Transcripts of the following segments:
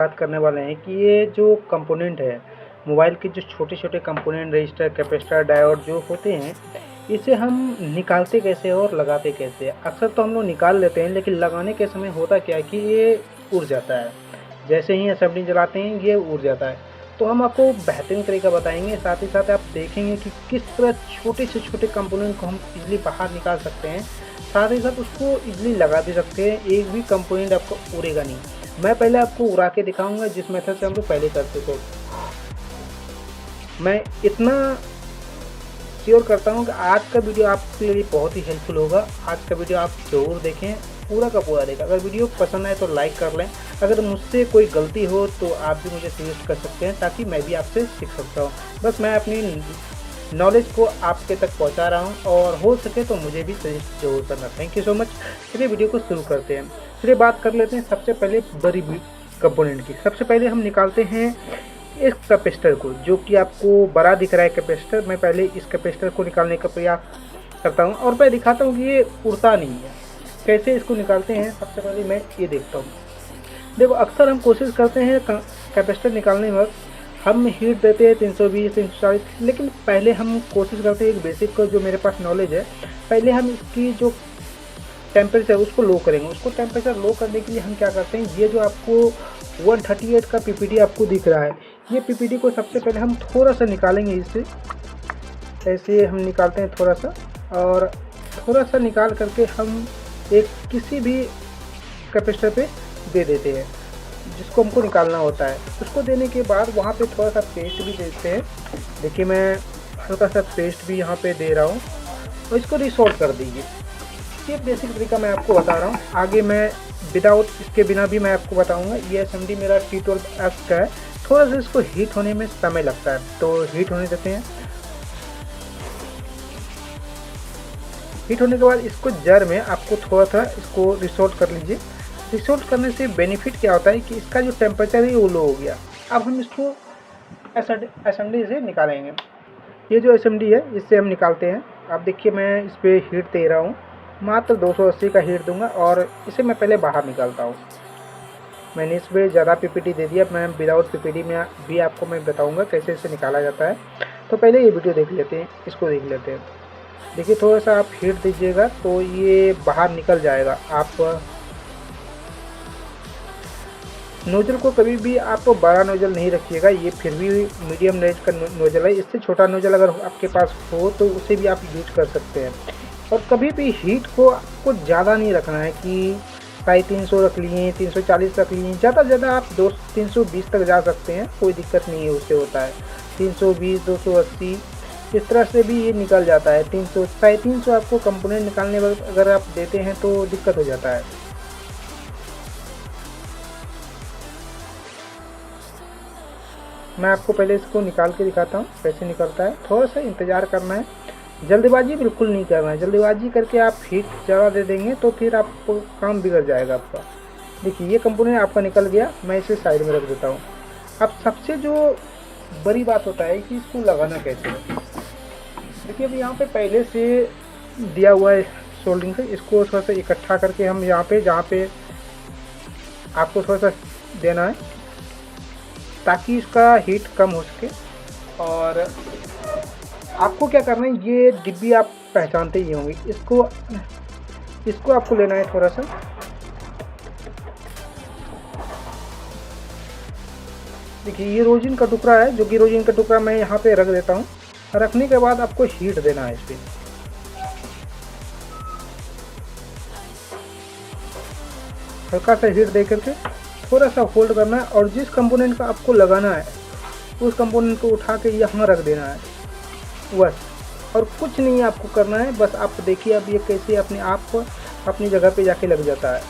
बात करने वाले हैं कि ये जो कंपोनेंट है मोबाइल के, जो छोटे छोटे कंपोनेंट रजिस्टर, कैपेसिटर, डायोड जो होते हैं, इसे हम निकालते कैसे हैं और लगाते कैसे हैं। अक्सर तो हम लोग निकाल लेते हैं, लेकिन लगाने के समय होता क्या है कि ये उड़ जाता है। जैसे ही असेंबली चलाते हैं ये उड़ जाता है। तो हम आपको बेहतरीन तरीका बताएंगे, साथ ही साथ आप देखेंगे कि किस तरह छोटे से छोटे कंपोनेंट को हम इजली बाहर निकाल सकते हैं, साथ ही साथ उसको इजली लगा भी सकते हैं। एक भी कंपोनेंट आपको उड़ेगा नहीं। मैं पहले आपको उड़ा के दिखाऊंगा जिस मेथड से हम लोग पहले करते थे। मैं इतना श्योर करता हूँ कि आज का वीडियो आपके लिए बहुत ही हेल्पफुल होगा। आज का वीडियो आप ज़रूर देखें, पूरा का पूरा देखें। अगर वीडियो पसंद आए तो लाइक कर लें। अगर मुझसे कोई गलती हो तो आप भी मुझे सजेस्ट कर सकते हैं, ताकि मैं भी आपसे सीख सकता हूँ। बस मैं अपनी नॉलेज को आपके तक पहुँचा रहा हूँ, और हो सके तो मुझे भी सजेस्ट जरूर करना। Thank you so much. चलिए वीडियो को शुरू करते हैं। चलिए बात कर लेते हैं सबसे पहले बड़ी कंपोनेंट की। सबसे पहले हम निकालते हैं इस कैपेसिटर को, जो कि आपको बड़ा दिख रहा है कैपेसिटर। मैं पहले इस कैपेसिटर को निकालने का प्रयास करता हूँ, और मैं दिखाता हूँ कि ये उड़ता नहीं है। कैसे इसको निकालते हैं, सबसे पहले मैं ये देखता हूँ। देखो, अक्सर हम कोशिश करते हैं कैपेसिटर निकालने में हम हीट देते हैं 320 340, लेकिन पहले हम कोशिश करते हैं एक बेसिक को, जो मेरे पास नॉलेज है, पहले हम इसकी जो टेम्परेचर उसको लो करेंगे। उसको टेम्परेचर लो करने के लिए हम क्या करते हैं, ये जो आपको 138 का पीपीडी आपको दिख रहा है, ये पीपीडी को सबसे पहले हम थोड़ा सा निकालेंगे। इससे ऐसे हम निकालते हैं थोड़ा सा, और थोड़ा सा निकाल करके हम एक किसी भी कैपेसिटर पे दे देते हैं जिसको हमको निकालना होता है। उसको देने के बाद वहाँ पे थोड़ा सा पेस्ट भी देते हैं। देखिए, मैं हल्का सा पेस्ट भी यहाँ पे दे रहा हूँ, और इसको रिसोल्व कर दीजिए। ये बेसिक तरीका मैं आपको बता रहा हूँ। आगे मैं विदाउट इसके बिना भी मैं आपको बताऊँगा। ये SMD मेरा T12X का है। थोड़ा सा इसको हीट होने में समय लगता है, तो हीट होने देते हैं। हीट होने के बाद इसको जार में आपको थोड़ा सा इसको रिसोल्व कर लीजिए। रिसोल्व करने से बेनिफिट क्या होता है कि इसका जो टेम्परेचर है वो लो हो गया। अब हम इसको SMD से निकालेंगे। ये जो SMD है इससे हम निकालते हैं। आप देखिए, मैं इस पर हीट दे रहा हूँ, मात्र 280 का हीट दूंगा, और इसे मैं पहले बाहर निकालता हूँ। मैंने इस पर ज़्यादा पीपीटी दे दिया। मैं विदाउट पीपीटी में भी आपको मैं बताऊँगा कैसे इसे निकाला जाता है। तो पहले ये वीडियो देख लेते हैं, इसको देख लेते हैं। देखिए, थोड़ा सा आप हीट दीजिएगा तो ये बाहर निकल जाएगा। आप नोजल को कभी भी आप बड़ा नोजल नहीं रखिएगा, ये फिर भी मीडियम रेंज का नोजल है। इससे छोटा नोजल अगर आपके पास हो तो उसे भी आप यूज कर सकते हैं। और कभी भी हीट को आपको ज़्यादा नहीं रखना है कि 350 रख लिए, 340 रख लिए। ज़्यादा से ज़्यादा आप 320 तक जा सकते हैं, कोई दिक्कत नहीं है। उससे होता है 320 280 इस तरह से भी ये निकल जाता है। 300 350 आपको कंपोनेंट निकालने वक्त अगर आप देते हैं तो दिक्कत हो जाता है। मैं आपको पहले इसको निकाल के दिखाता हूँ कैसे निकलता है। थोड़ा सा इंतज़ार करना है, जल्दबाजी बिल्कुल नहीं करना है। जल्दबाजी करके आप हीट ज़्यादा दे देंगे तो फिर आपको काम बिगड़ जाएगा आपका। देखिए, ये कंपोनेंट आपका निकल गया। मैं इसे साइड में रख देता हूँ। अब सबसे जो बड़ी बात होता है कि इसको लगाना कैसे है। देखिए, अब यहाँ पे पहले से दिया हुआ है सोल्डिंग से। इसको थोड़ा सा इकट्ठा करके हम यहाँ पे, जहाँ पे आपको थोड़ा सा देना है ताकि इसका हीट कम हो सके। और आपको क्या करना है, ये डिब्बी आप पहचानते ही होंगे। इसको आपको लेना है थोड़ा सा। देखिए, ये रोजिन का टुकड़ा है, जो कि रोजिन का टुकड़ा मैं यहाँ पे रख देता हूँ। रखने के बाद आपको हीट देना है इस पर। हल्का सा हीट दे करके थोड़ा सा होल्ड करना है, और जिस कंपोनेंट का आपको लगाना है उस कंपोनेंट को उठा के यहाँ रख देना है बस। और कुछ नहीं आपको करना है, बस आप देखिए अब ये कैसे अपने आप अपनी जगह पे जाके लग जाता है।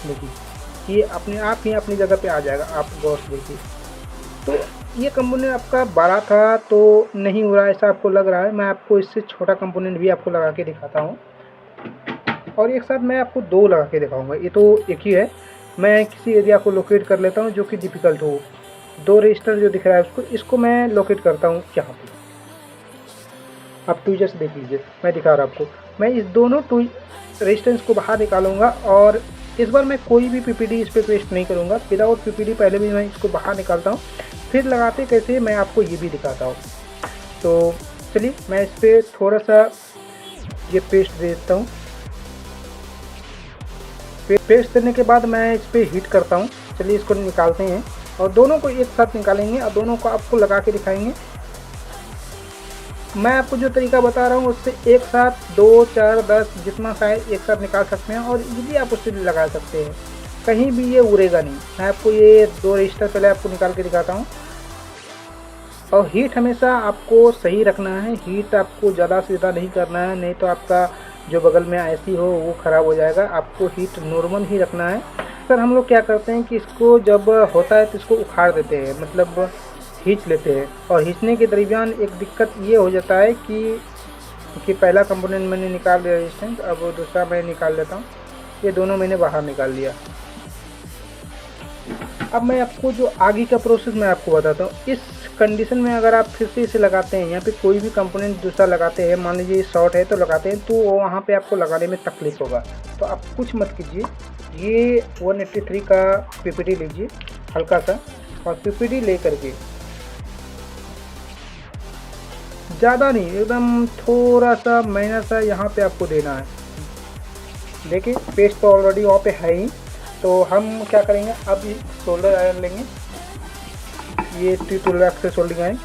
देखिए, ये अपने आप ही अपनी जगह पे आ जाएगा। आप गौर से देखिए। तो ये कंपोनेंट आपका बड़ा था तो नहीं हो रहा ऐसा आपको लग रहा है। मैं आपको इससे छोटा कंपोनेंट भी आपको लगा के दिखाता हूँ, और एक साथ मैं आपको दो लगा के दिखाऊंगा। ये तो एक ही है। मैं किसी एरिया को लोकेट कर लेता हूँ जो कि डिफ़िकल्ट हो। 2 रजिस्टर जो दिख रहा है इसको मैं लोकेट करता हूँ यहाँ पे। आप ट्विजर से देख लीजिए, मैं दिखा रहा हूँ आपको। मैं इस दोनों रेजिस्टेंस को बाहर निकालूंगा, और इस बार मैं कोई भी पीपीडी इस पर पेस्ट नहीं करूँगा, विदाउट पीपीडी पहले भी मैं इसको बाहर निकालता हूँ, फिर लगाते कैसे मैं आपको ये भी दिखाता हूँ। तो चलिए मैं इस पर थोड़ा सा ये पेस्ट दे देता हूँ। पेस्ट देने के बाद मैं इस पर हीट करता हूँ। चलिए इसको निकालते हैं और दोनों को एक साथ निकालेंगे और दोनों को आपको लगा के दिखाएंगे। मैं आपको जो तरीका बता रहा हूँ उससे एक साथ 2, 4, 10 जितना शायद एक साथ निकाल सकते हैं और इजीली आप उससे लगा सकते हैं, कहीं भी ये उड़ेगा नहीं। मैं आपको ये 2 रजिस्टर पहले आपको निकाल के दिखाता हूँ। और हीट हमेशा आपको सही रखना है, हीट आपको ज़्यादा से ज़्यादा नहीं करना है, नहीं तो आपका जो बगल में ऐसी हो वो ख़राब हो जाएगा। आपको हीट नॉर्मल ही रखना है। सर हम लोग क्या करते हैं कि इसको जब होता है तो इसको उखाड़ देते हैं, मतलब खींच लेते हैं। और खींचने के दरमियान एक दिक्कत ये हो जाता है कि पहला कंपोनेंट मैंने निकाल लिया रेजिस्टेंस, अब दूसरा मैं निकाल लेता हूँ। ये दोनों मैंने बाहर निकाल लिया। अब मैं आपको जो आगे का प्रोसेस मैं आपको बताता हूँ। इस कंडीशन में अगर आप फिर से इसे लगाते हैं, यहाँ पे कोई भी कंपोनेंट दूसरा लगाते हैं, मान लीजिए शॉर्ट है तो लगाते हैं, तो वहाँ पे आपको लगाने में तकलीफ होगा। तो आप कुछ मत कीजिए, ये 183 का पीपीडी लीजिए हल्का सा, और पीपीडी ले करके ज़्यादा नहीं, एकदम थोड़ा सा माइनर सा यहाँ पे आपको देना है। देखिए पेस्ट तो ऑलरेडी वहाँ पे है ही। तो हम क्या करेंगे, अब शोल्डर आयरन लेंगे, ये T12 से सोल्डिंग आए,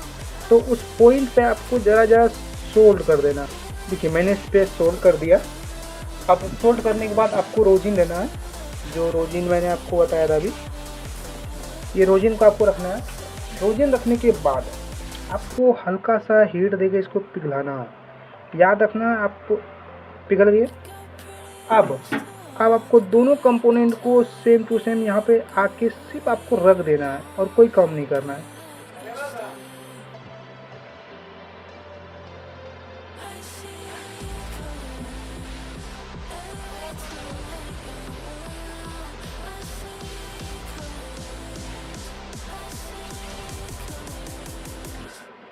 तो उस पॉइंट पे आपको ज़रा सोल्ड कर देना। देखिए मैंने इस पर सोल्ड कर दिया। अब सोल्ड करने के बाद आपको रोजिन लेना है, जो रोजिन मैंने आपको बताया था अभी, ये रोजिन को आपको रखना है। रोजिन रखने के बाद आपको हल्का सा हीट देके इसको पिघलाना है। याद रखना आपको पिघल गया। अब आपको दोनों कंपोनेंट को सेम टू सेम यहाँ पे आके सिर्फ आपको रख देना है और कोई काम नहीं करना है।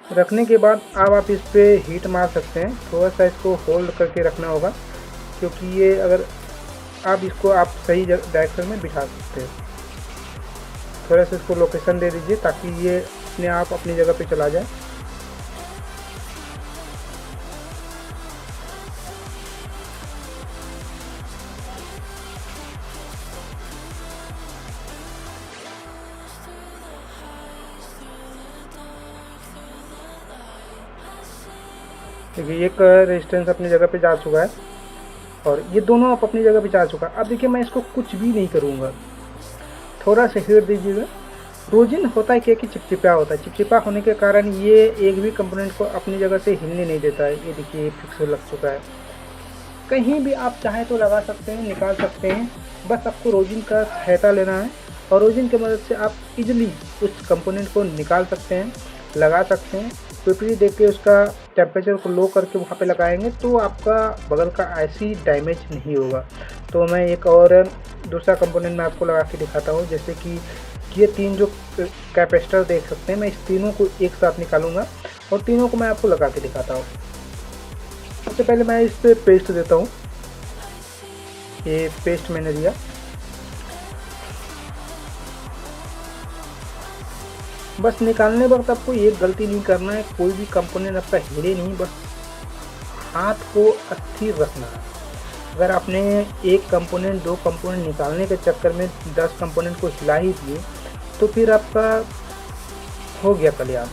रखने के बाद अब आप इस पे हीट मार सकते हैं। थोड़ा सा इसको होल्ड करके रखना होगा, क्योंकि ये अगर आप इसको आप सही डायरेक्शन में बिठा सकते हैं। थोड़ा सा इसको लोकेशन दे दीजिए ताकि ये अपने आप अपनी जगह पे चला जाए। देखिए एक रेजिस्टेंस अपनी जगह पे जा चुका है और ये दोनों आप अपनी जगह पे जा चुका है। अब देखिए मैं इसको कुछ भी नहीं करूँगा, थोड़ा सा हीट दीजिएगा। रोजिन होता है क्या कि चिपचिपा होता है, चिपचिपा होने के कारण ये एक भी कंपोनेंट को अपनी जगह से हिलने नहीं देता है। ये देखिए फिक्स लग चुका है। कहीं भी आप चाहें तो लगा सकते हैं, निकाल सकते हैं, बस आपको रोजिन का सहायता लेना है और रोजिन की मदद से आप इजीली उस कंपोनेंट को निकाल सकते हैं, लगा सकते हैं। पीपीडी देख के उसका टेम्परेचर को लो करके वहाँ पे लगाएंगे तो आपका बगल का ऐसी डैमेज नहीं होगा। तो मैं एक और दूसरा कंपोनेंट मैं आपको लगा के दिखाता हूँ। जैसे कि ये 3 जो कैपेसिटर देख सकते हैं, मैं इस तीनों को एक साथ निकालूंगा और तीनों को मैं आपको लगा के दिखाता हूँ। सबसे पहले मैं इस पर पेस्ट देता हूँ। ये पेस्ट मैंने दिया। बस निकालने वक्त आपको एक गलती नहीं करना है, कोई भी कंपोनेंट आपका हिले नहीं, बस हाथ को स्थिर रखना है। अगर आपने एक कंपोनेंट 2 कंपोनेंट निकालने के चक्कर में 10 कंपोनेंट को हिला ही दिए तो फिर आपका हो गया कल्याण,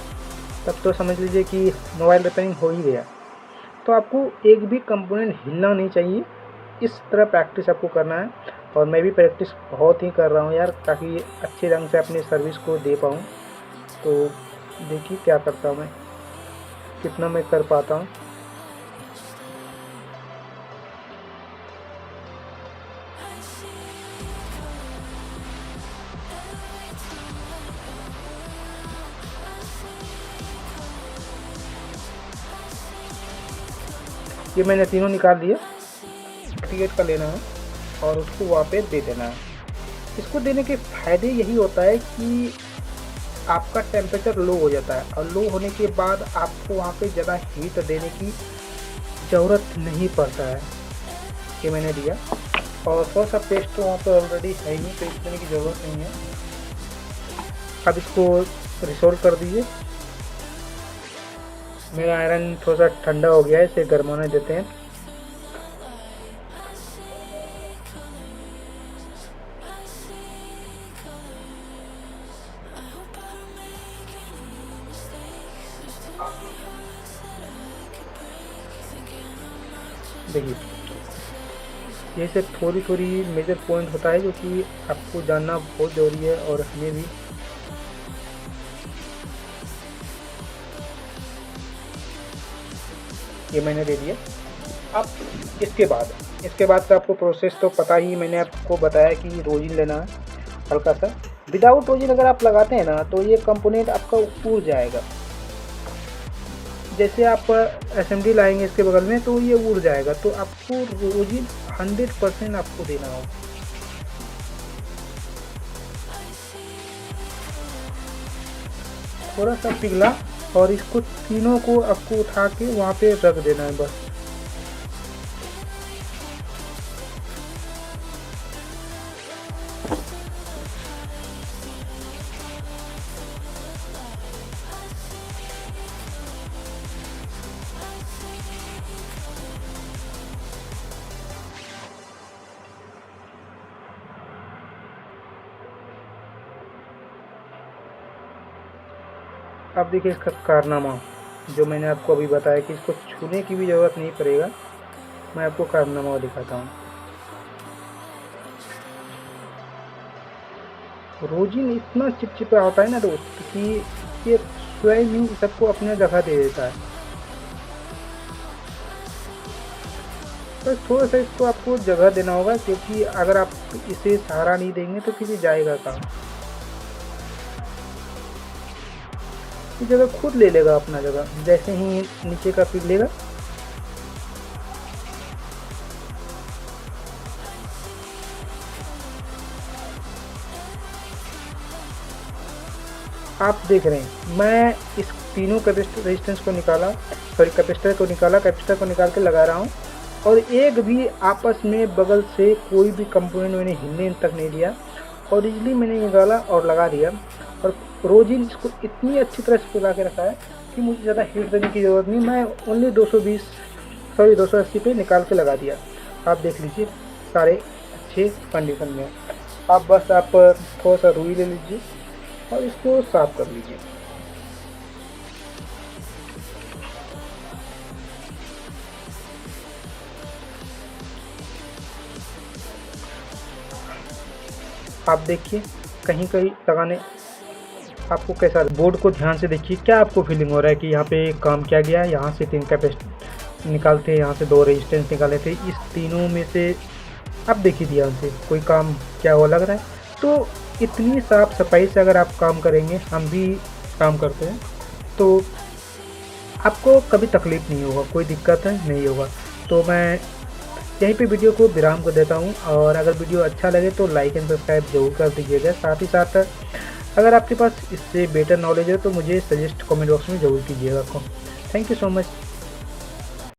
तब तो समझ लीजिए कि मोबाइल रिपेयरिंग हो ही गया। तो आपको एक भी कंपोनेंट हिलना नहीं चाहिए। इस तरह प्रैक्टिस आपको करना है और मैं भी प्रैक्टिस बहुत ही कर रहा हूँ यार, ताकि अच्छे ढंग से अपनी सर्विस को दे पाऊँ। तो देखिए क्या करता हूँ मैं, कितना मैं कर पाता हूँ। ये मैंने तीनों निकाल दिए। क्रिएट कर लेना है और उसको वहाँ पे दे देना है। इसको देने के फ़ायदे यही होता है कि आपका टेम्परेचर लो हो जाता है और लो होने के बाद आपको वहाँ पे ज़्यादा हीट देने की ज़रूरत नहीं पड़ता है। ये मैंने दिया। और थोड़ा सा पेस्ट तो वहाँ पर ऑलरेडी है ही, पेस्ट करने की ज़रूरत नहीं है। अब इसको रिसोल्व कर दीजिए। मेरा आयरन थोड़ा सा ठंडा हो गया है, इसे गर्माने देते हैं। देखिए, ये सब थोड़ी थोड़ी मेजर पॉइंट होता है जो कि आपको जानना बहुत ज़रूरी है, और हमें भी। ये मैंने दे दिया। अब इसके बाद का आपको प्रोसेस तो पता ही, मैंने आपको बताया कि रोजिन लेना है हल्का सा। विदाउट रोजिन अगर आप लगाते हैं ना तो ये कंपोनेंट आपका उड़ जाएगा। जैसे आप एसएमडी लाएंगे इसके बगल में तो ये उड़ जाएगा, तो आपको रोजिन 100% आपको देना होगा। थोड़ा सा पिघला और इसको तीनों को आपको उठा के वहाँ पे रख देना है बस। अब देखिए इसका कारनामा, जो मैंने आपको अभी बताया कि इसको छूने की भी ज़रूरत नहीं पड़ेगा। मैं आपको कारनामा दिखाता हूँ। रोजिन इतना चिपचिपा होता है ना दोस्त कि ये स्वयं ही सबको अपने जगह दे देता है। बस थोड़ा सा इसको आपको जगह देना होगा, क्योंकि अगर आप इसे सहारा नहीं देंगे तो फिर जाएगा काम। ये जगह खुद ले लेगा अपना जगह, जैसे ही नीचे का पिघलेगा। आप देख रहे हैं मैं इस तीनों रेजिस्टेंस को निकाला, कैपेसिटर को निकाल के लगा रहा हूँ, और एक भी आपस में बगल से कोई भी कंपोनेंट मैंने हिलने तक नहीं दिया। और इजली मैंने निकाला और लगा दिया। और रोजिन इसको इतनी अच्छी तरह से पिघला के रखा है कि मुझे ज़्यादा हीट देने की ज़रूरत नहीं। मैं ओनली 280 पे निकाल के लगा दिया। आप देख लीजिए सारे अच्छे कंडीशन में। आप थोड़ा सा रुई ले लीजिए और इसको साफ कर लीजिए। आप देखिए कहीं कहीं लगाने आपको कैसा, बोर्ड को ध्यान से देखिए, क्या आपको फीलिंग हो रहा है कि यहाँ पे काम किया गया है। यहाँ से 3 कैपेसिटर निकालते हैं, यहाँ से 2 रेजिस्टेंस निकाले थे, इस तीनों में से आप देखिए ध्यान से कोई काम क्या हुआ लग रहा है। तो इतनी साफ सफाई से अगर आप काम करेंगे, हम भी काम करते हैं, तो आपको कभी तकलीफ़ नहीं होगा, कोई दिक्कत नहीं होगा। तो मैं यहीं पे वीडियो को विराम कर देता हूँ। और अगर वीडियो अच्छा लगे तो लाइक एंड सब्सक्राइब जरूर कर दीजिएगा। साथ ही साथ अगर आपके पास इससे बेटर नॉलेज है तो मुझे सजेस्ट कमेंट बॉक्स में ज़रूर कीजिएगा। Thank you so much.